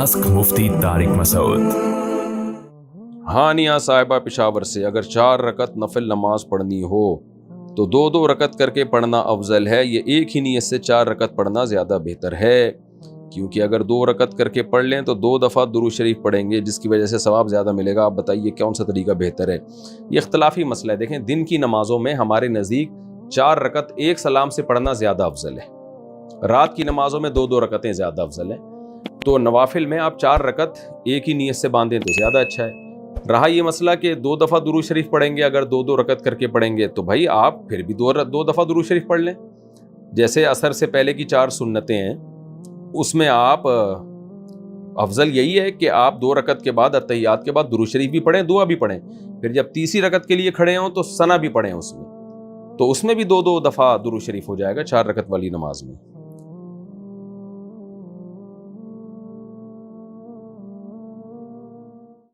Ask मुफ्ती तारिक मसूद। हानिया साहिबा पेशावर से, अगर 4 रकत नफिल नमाज पढ़नी हो तो 2-2 रकत करके पढ़ना अफजल है, ये एक ही नीयत से 4 रकत पढ़ना ज़्यादा बेहतर है, क्योंकि अगर 2 रकत करके पढ़ लें तो 2 दफ़ा दुरूद शरीफ पढ़ेंगे जिसकी वजह से सवाब ज़्यादा मिलेगा। आप बताइए कौन सा तरीका बेहतर है। ये इख्तलाफी मसला है। देखें, दिन की नमाज़ों में हमारे नज़दीक 4 रकत एक सलाम से पढ़ना ज़्यादा अफजल है, रात की नमाज़ों में 2-2 रकतें ज़्यादा अफजल हैं। तो नवाफिल में आप 4 रकत एक ही नीयत से बांधें तो ज़्यादा अच्छा है। रहा ये मसला कि 2 दफ़ा दुरूद शरीफ पढ़ेंगे, अगर 2-2 रकत करके पढ़ेंगे तो भाई आप फिर भी 2 दफ़ा दुरूद शरीफ पढ़ लें। जैसे असर से पहले की 4 सुन्नतें हैं, उसमें आप अफजल यही है कि आप 2 रकत के बाद अत्तहियात के बाद दुरूद शरीफ भी पढ़ें, दुआ भी पढ़ें, फिर जब तीसरी रकत के लिए खड़े हों तो सना भी पढ़ें उसमें, तो उसमें भी 2-2 दफ़ा दुरूद शरीफ हो जाएगा 4 रकत वाली नमाज में।